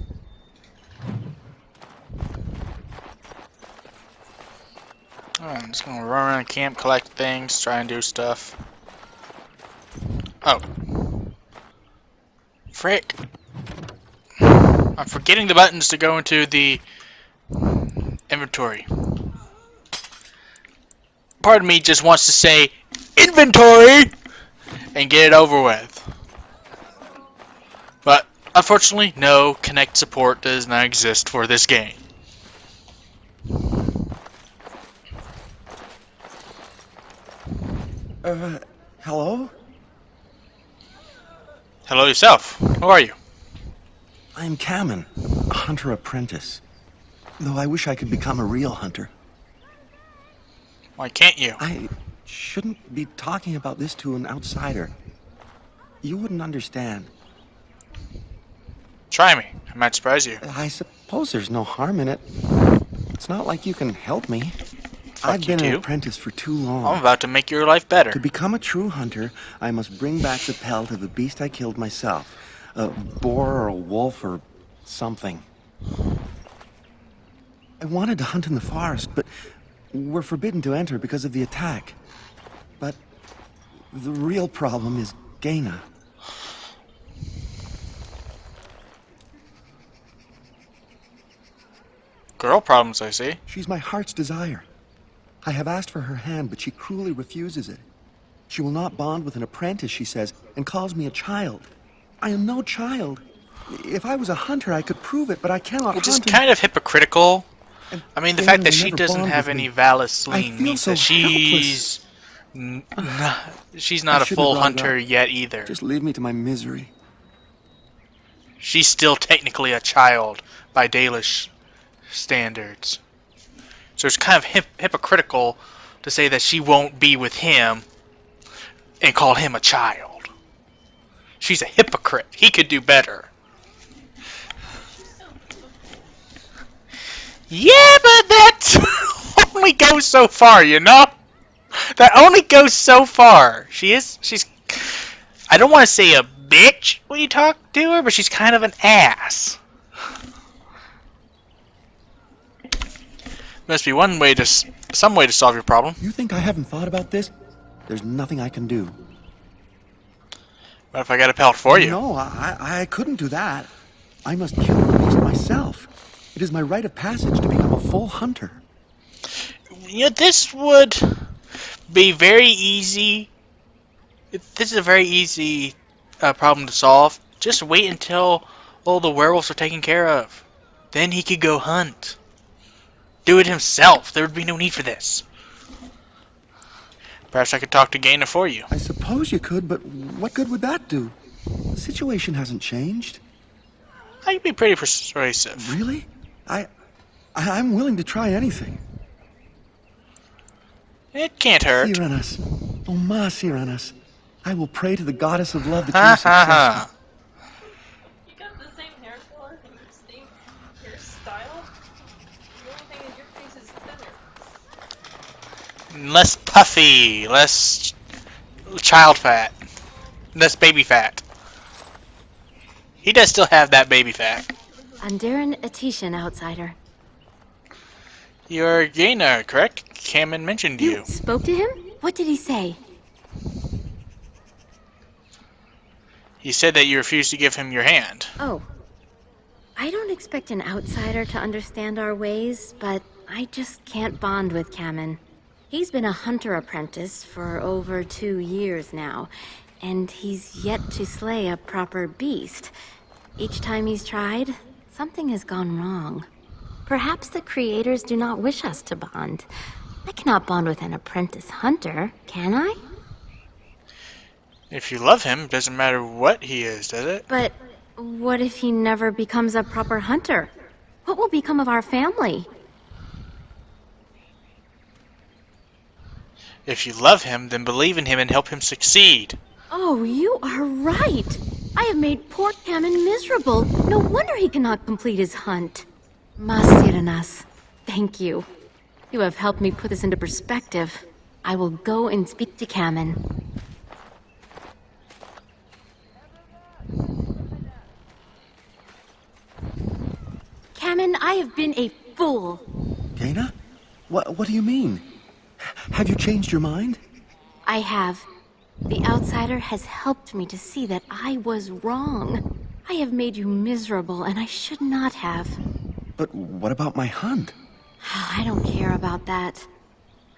Alright, I'm just gonna run around the camp, collect things, try and do stuff. Oh. Frick. I'm forgetting the buttons to go into the inventory. Part of me just wants to say, inventory! And get it over with. But, unfortunately, no Connect support does not exist for this game. Hello? Hello yourself. Who are you? I'm Kamen, a hunter apprentice. Though I wish I could become a real hunter. Why can't you? shouldn't be talking about this to an outsider. You wouldn't understand. Try me. I might surprise you. I suppose there's no harm in it. It's not like you can help me. Fuck I've you been an too. apprentice for too long. I'm about to make your life better. To become a true hunter, I must bring back the pelt of a beast I killed myself. A boar or a wolf or something. I wanted to hunt in the forest, but we're forbidden to enter because of the attack. But the real problem is Gaina. Girl problems, I see. She's my heart's desire. I have asked for her hand, but she cruelly refuses it. She will not bond with an apprentice, she says, and calls me a child. I am no child. If I was a hunter, I could prove it, but I cannot Which is hunt. kind of hypocritical. And I mean, the Gaina fact that will she never doesn't bond have with any me. Valis I lean feel means so that she's not a shouldn't full have brought it hunter up. yet either. Just leave me to my misery. She's still technically a child by DALISH standards. So it's kind of hypocritical to say that she won't be with him and call him a child. She's a hypocrite. He could do better. Yeah, but that only goes so far, you know? That only goes so far. She's I don't want to say a bitch when you talk to her, but she's kind of an ass. Must be some way to solve your problem. You think I haven't thought about this? There's nothing I can do. What if I got a pelt for you? No, I couldn't do that. I must kill the beast myself. It is my rite of passage to become a full hunter. You know, this would be very easy. This is a very easy problem to solve. Just wait until all the werewolves are taken care of. Then he could go hunt. Do it himself. There would be no need for this. Perhaps I could talk to Gaina for you. I suppose you could, but what good would that do? The situation hasn't changed. I could be pretty persuasive. Really? I'm willing to try anything. It can't hurt. Cyranas. Oh, Ma Cyranas. I will pray to the goddess of love that Ha you are ha ha. successful. You got the same hair color and the same hairstyle. The only thing is your face is thinner. Less puffy, less child fat, less baby fat. He does still have that baby fat. Andaran Atishan, outsider. You're Gaina, correct? Cameron mentioned you. Spoke to him? What did he say? He said that you refused to give him your hand. Oh. I don't expect an outsider to understand our ways, but I just can't bond with Kamen. He's been a hunter apprentice for over 2 years now, and he's yet to slay a proper beast. Each time he's tried, something has gone wrong. Perhaps the creators do not wish us to bond. I cannot bond with an apprentice hunter, can I? If you love him, doesn't matter what he is, does it? But what if he never becomes a proper hunter? What will become of our family? If you love him, then believe in him and help him succeed. Oh, you are right. I have made poor Kamen miserable. No wonder he cannot complete his hunt. Masiranas, thank you. You have helped me put this into perspective. I will go and speak to Kamen. Kamen, I have been a fool. Gaina? What do you mean? Have you changed your mind? I have. The outsider has helped me to see that I was wrong. I have made you miserable, and I should not have. But what about my hunt? I don't care about that.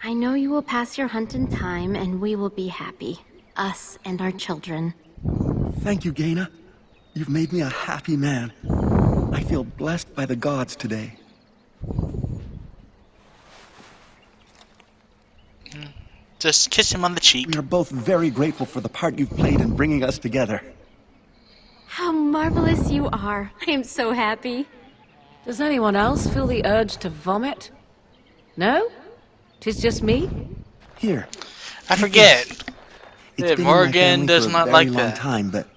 I know you will pass your hunt in time, and we will be happy. Us and our children. Thank you, Gaina. You've made me a happy man. I feel blessed by the gods today. Just kiss him on the cheek. We are both very grateful for the part you've played in bringing us together. How marvelous you are. I am so happy. Does anyone else feel the urge to vomit? No? 'Tis just me? Here. I forget. It's Yeah, been in my Morgan family does for a not very like long that. time, but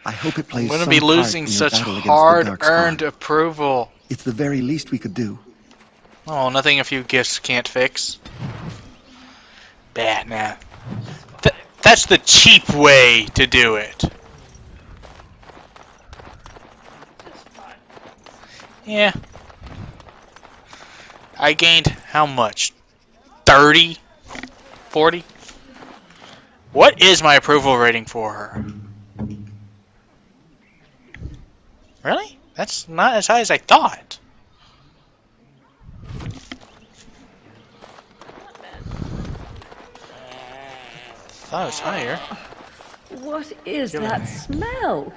I hope it I'm plays gonna some be part losing in your such battle against the dark hard-earned spawn. approval. It's the very least we could do. Oh, nothing a few gifts can't fix. Bad, nah. That's the cheap way to do it. Just fine. Yeah. I gained how much? 30? 40? What is my approval rating for her? Really? That's not as high as I thought. Not bad. Thought it was higher. What is Killing that me. smell?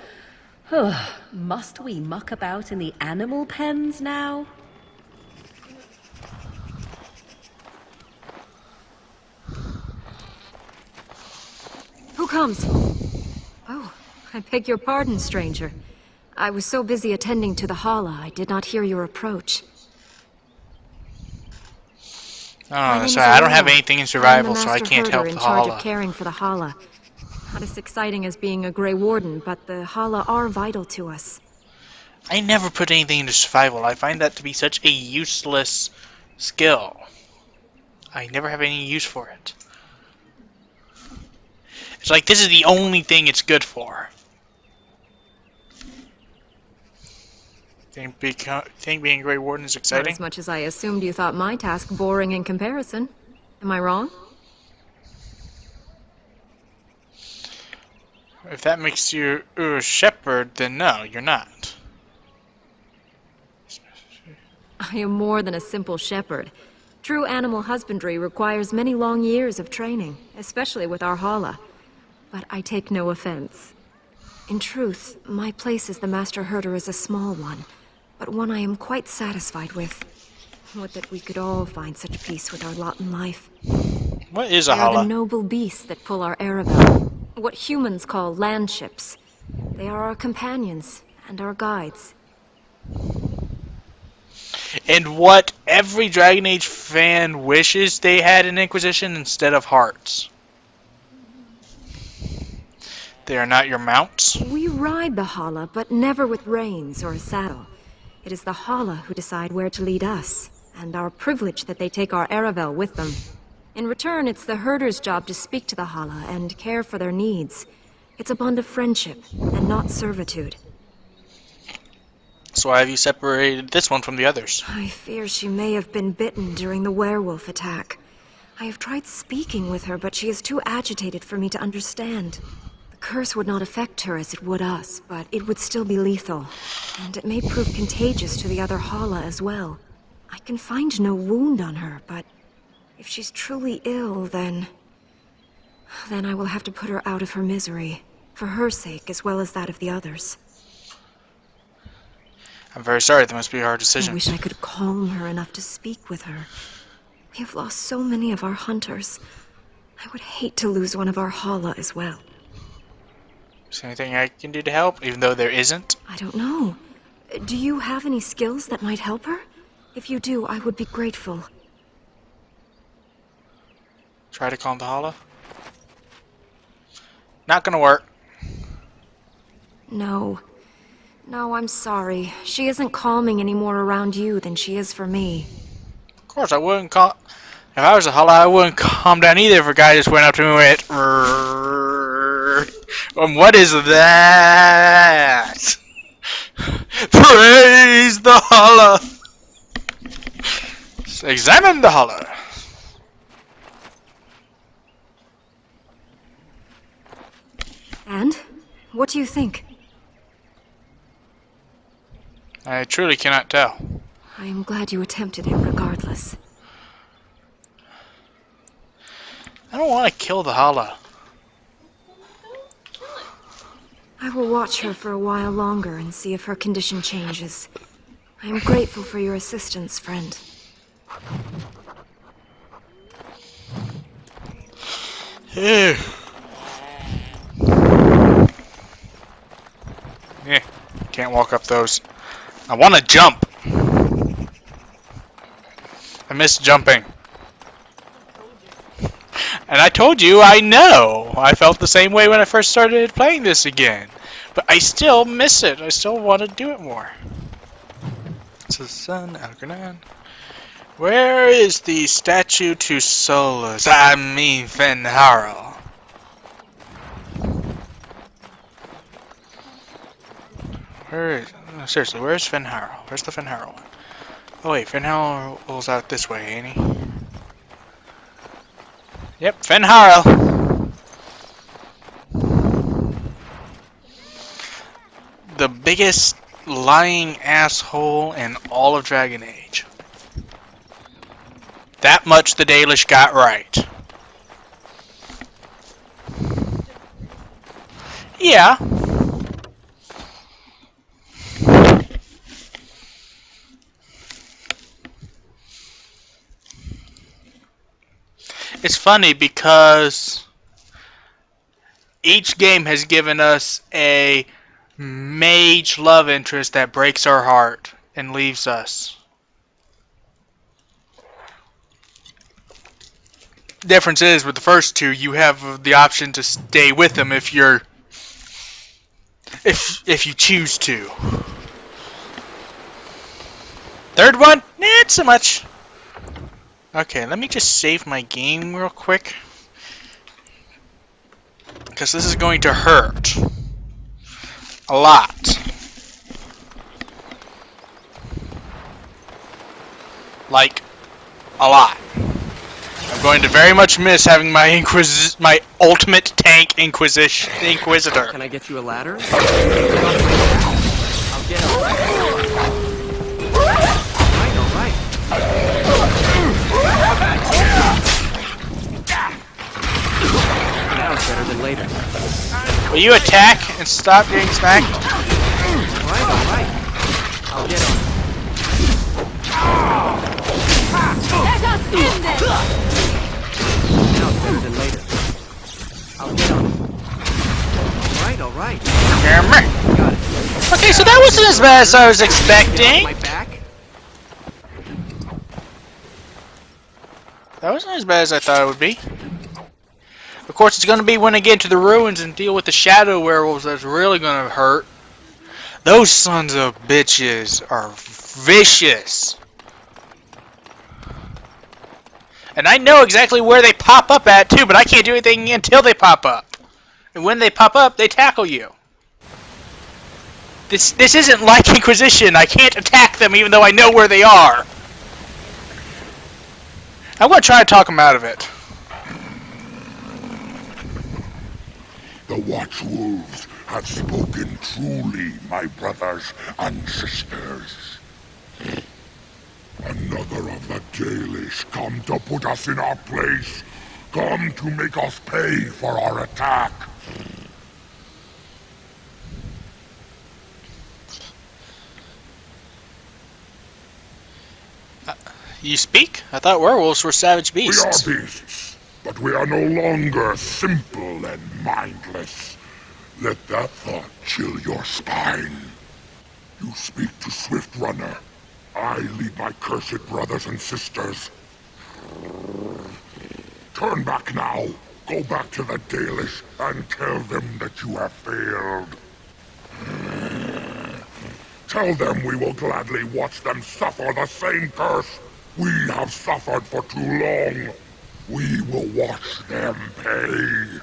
Must we muck about in the animal pens now? Who comes? Oh, I beg your pardon, stranger. I was so busy attending to the Hala, I did not hear your approach. Oh, My name sorry, is I don't have Aurora. anything in I'm the survival, so I master can't herder help in the charge of Hala. caring for the Hala. Not as exciting as being a Grey Warden, but the Hala are vital to us. I never put anything into survival. I find that to be such a useless skill. I never have any use for it. It's like this is the only thing it's good for. Think being a Grey Warden is Not exciting? as much as I assumed you thought my task boring in comparison. Am I wrong? If that makes you a shepherd, then no, you're not. I am more than a simple shepherd. True animal husbandry requires many long years of training, especially with our Hala. But I take no offense. In truth, my place as the master herder is a small one, but one I am quite satisfied with. Would that we could all find such peace with our lot in life. What is a They are the Hala? noble beasts that pull our Aravel, what humans call landships. They are our companions and our guides. And what every Dragon Age fan wishes they had an Inquisition instead of hearts. They are not your mounts. We ride the Hala, but never with reins or a saddle. It is the Hala who decide where to lead us, and our privilege that they take our Aravel with them. In return, it's the herder's job to speak to the Hala and care for their needs. It's a bond of friendship, and not servitude. So why have you separated this one from the others? I fear she may have been bitten during the werewolf attack. I have tried speaking with her, but she is too agitated for me to understand. The curse would not affect her as it would us, but it would still be lethal. And it may prove contagious to the other Hala as well. I can find no wound on her, but if she's truly ill, then I will have to put her out of her misery. For her sake, as well as that of the others. I'm very sorry, that must be a hard I decision. wish I could calm her enough to speak with her. We have lost so many of our hunters. I would hate to lose one of our Hala as well. Is there anything I can do to help, even though there isn't? I don't know. Do you have any skills that might help her? If you do, I would be grateful. Try to calm the Hala? Not gonna work. No. No, I'm sorry. She isn't calming any more around you than she is for me. Of course, I wouldn't calm. If I was a Hala, I wouldn't calm down either if a guy just went up to me and went, what is that? Praise the Hala! Examine the Hala. And? What do you think? I truly cannot tell. I am glad you attempted it regardless. I don't want to kill the Hala. I will watch her for a while longer and see if her condition changes. I am grateful for your assistance, friend. Yeah, can't walk up those. I want to jump. I miss jumping. And I told you, I know. I felt the same way when I first started playing this again. But I still miss it. I still want to do it more. So, Sun, Algernon. Where is the statue to Solus? I mean, Fenharl. Where is... No, seriously, where's Fenharl? Where's the Fenharl one? Oh wait, Fenharl's out this way, ain't he? Yep, Fenharl! The biggest lying asshole in all of Dragon Age. That much the Dalish got right. Yeah. It's funny because each game has given us a mage love interest that breaks our heart and leaves us. Difference is with the first two, you have the option to stay with them if you're if you choose to. Third one, not so much. Okay, let me just save my game real quick, because this is going to hurt a lot. Like a lot. I'm going to very much miss having my my ultimate tank Inquisitor. Can I get you a ladder? I'll get a Alright. Now it's better than later. Will you attack and stop getting smacked? Alright. I'll get on. Let us end this! Now it's better than later. I'll get on. Alright. Got it. Okay, so that wasn't as bad as I was expecting. My back? That wasn't as bad as I thought it would be. Of course, it's going to be when I get into the ruins and deal with the shadow werewolves that's really going to hurt. Those sons of bitches are vicious. And I know exactly where they pop up at too, but I can't do anything until they pop up. And when they pop up, they tackle you. This isn't like Inquisition. I can't attack them even though I know where they are. I'm going to try to talk them out of it. The Watchwolves have spoken truly, my brothers and sisters. Another of the Dalish come to put us in our place. Come to make us pay for our attack. You speak? I thought werewolves were savage beasts. We are beasts, but we are no longer simple and mindless. Let that thought chill your spine. You speak to Swift Runner. I lead my cursed brothers and sisters. Turn back now. Go back to the Dalish and tell them that you have failed. Tell them we will gladly watch them suffer the same curse we have suffered for too long. We will watch them pay.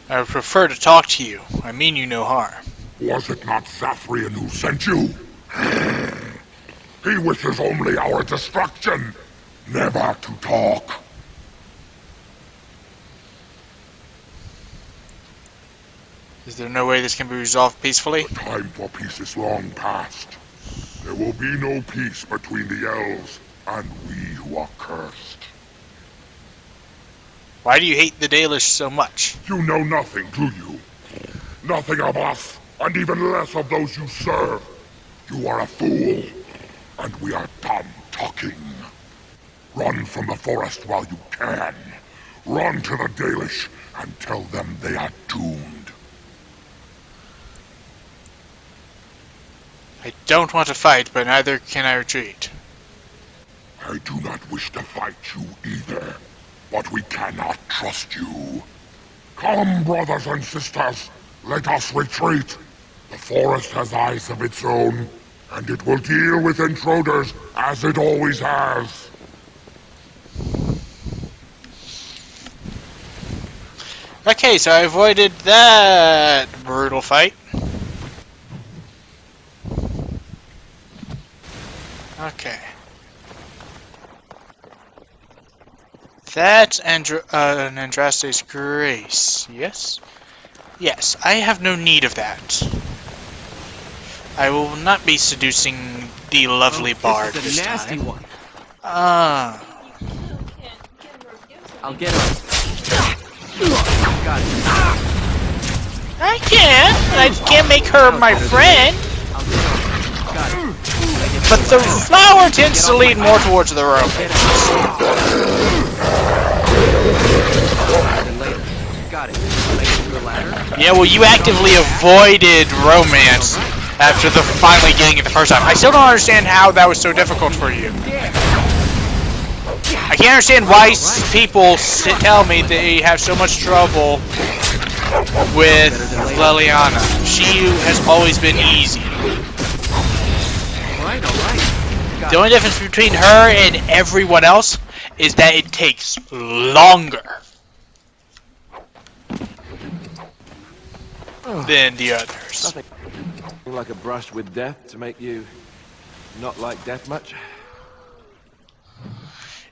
I would prefer to talk to you. I mean you no harm. Was it not Zafrian who sent you? He wishes only our destruction, never to talk. Is there no way this can be resolved peacefully? The time for peace is long past. There will be no peace between the elves and we who are cursed. Why do you hate the Dalish so much? You know nothing, do you? Nothing of us, and even less of those you serve. You are a fool, and we are done talking. Run from the forest while you can. Run to the Dalish and tell them they are doomed. I don't want to fight, but neither can I retreat. I do not wish to fight you either, but we cannot trust you. Come, brothers and sisters, let us retreat. The forest has eyes of its own, and it will deal with intruders as it always has. Okay, so I avoided that brutal fight. Okay. That's an Andraste's grace, yes? Yes, I have no need of that. I will not be seducing the lovely bard this is a this nasty time. one. Ah. I'll get her. Got it. I can't. I can't make her my friend. Got it. But the flower tends to lead more towards the romance. Got it. Can I get you a ladder? Yeah, well, you actively avoided romance after finally getting it the first time. I still don't understand how that was so difficult for you. I can't understand why people tell me they have so much trouble with Liliana. She has always been easy. The only difference between her and everyone else is that it takes longer than the others. Nothing like a brush with death to make you not like death much.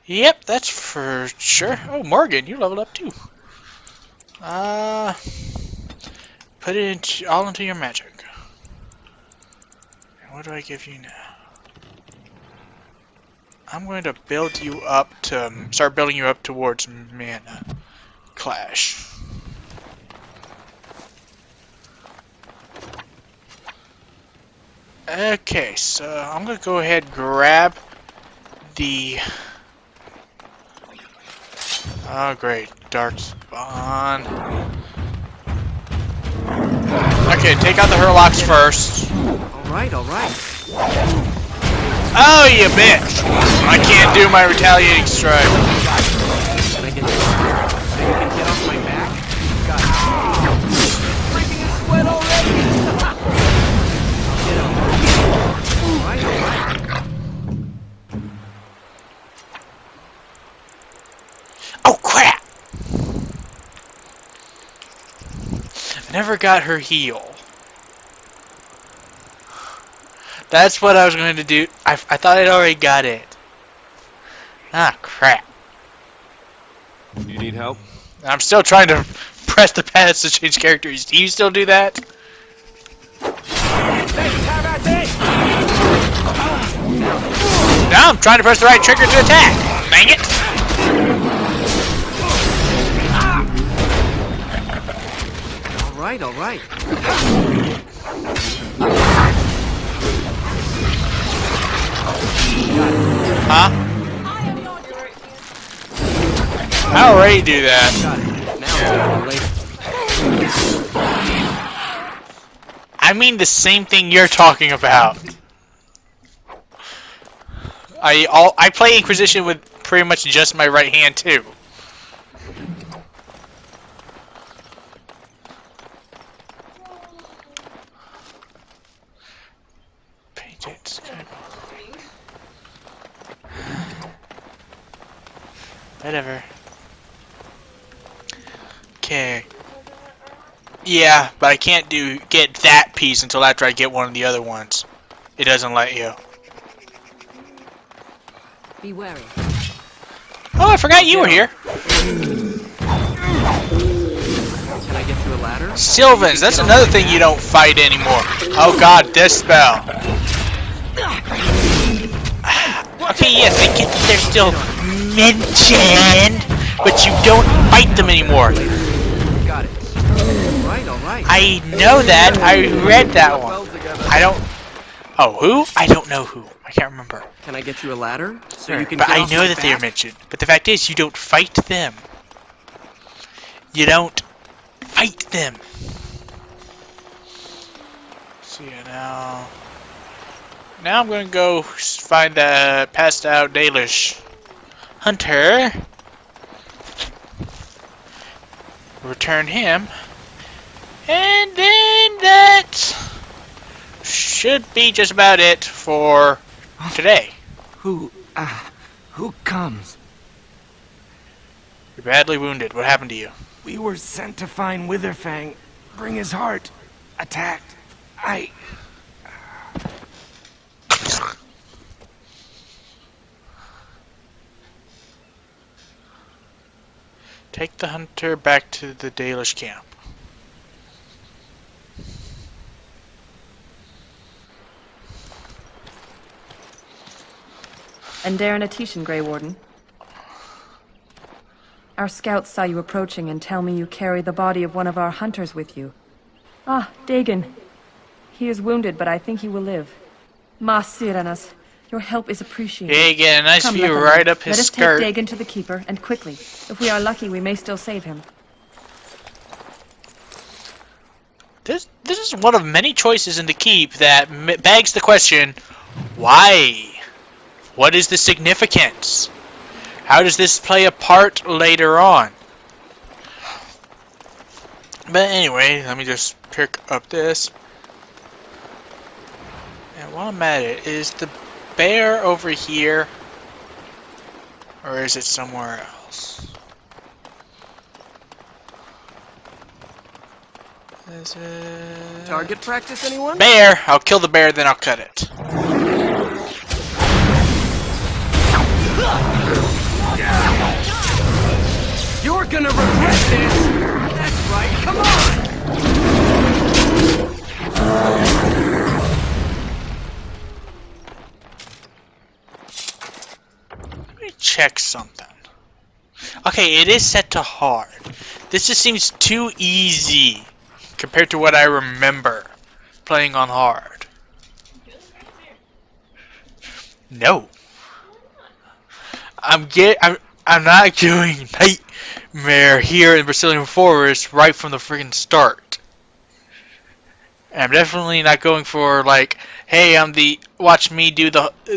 Yep, that's for sure. Oh, Morgan, you leveled up too. Put it all into your magic. What do I give you now? I'm going to build you up to start building you up towards mana clash. Okay, so I'm gonna go ahead and grab the. Oh great, dark spawn. Okay, take out the Hurlocks first. Alright, alright. Oh, you bitch! I can't do my retaliating strike. Can I get you? So you can get off my back? Got it. Breaking a sweat already! Alright, alright. Oh crap! I never got her heal. That's what I was going to do. I thought I'd already got it. Ah, crap. You need help? I'm still trying to press the pads to change characters. Do you still do that? Now I'm trying to press the right trigger to attack. Dang it! Alright, alright. Huh? I already do that. I mean the same thing you're talking about. I play Inquisition with pretty much just my right hand too. Painted. Whatever. Okay. Yeah, but I can't get that piece until after I get one of the other ones. It doesn't let you. Be wary. Oh, I forgot you were here. Can I get you a ladder? Sylvans, that's another thing you don't fight anymore. Oh god, this spell. Okay, yes, I get that they're still mentioned, but you don't fight them anymore. Got it. Alright, alright. I know that. I read that one. I don't. Oh, who? I don't know who. I can't remember. Can I get you a ladder? So you can But get I off know my that they are back? mentioned. But the fact is, you don't fight them. You don't fight them. See you now. Now I'm going to go find the passed out Dalish hunter. Return him. And then that should be just about it for today. Who comes? You're badly wounded. What happened to you? We were sent to find Witherfang. Bring his heart. Attacked. Take the hunter back to the Dalish camp. And Darren Atishan, Grey Warden. Our scouts saw you approaching and tell me you carry the body of one of our hunters with you. Ah, Dagon. He is wounded, but I think he will live. Ma Siranas, your help is appreciated. Dagon, nice Come, view Lethaman. right up his Let us skirt. take Dagon to the Keeper, and quickly. If we are lucky, we may still save him. This is one of many choices in the keep that begs the question, why? What is the significance? How does this play a part later on? But anyway, let me just pick up this. And while I'm at it, is the bear over here? Or is it somewhere else? Is it... Target practice, anyone? Bear! I'll kill the bear, then I'll cut it. You're gonna regret this! That's right, come on! Let me check something. Okay, it is set to hard. This just seems too easy compared to what I remember playing on hard. No. I'm not doing Nightmare here in Brazilian Forest right from the freaking start. And I'm definitely not going for like, hey, watch me do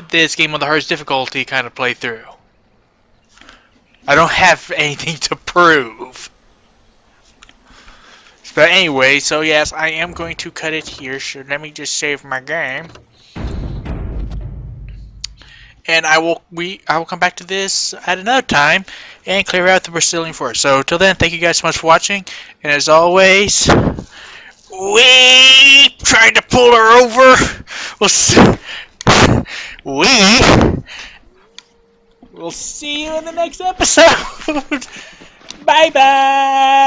this game on the hardest difficulty kind of playthrough. I don't have anything to prove. But anyway, so yes, I am going to cut it here. So let me just save my game. And I will come back to this at another time and clear out the Brazilian forest. So till then, thank you guys so much for watching. And as always, we tried to pull her over. We'll see you in the next episode. Bye bye.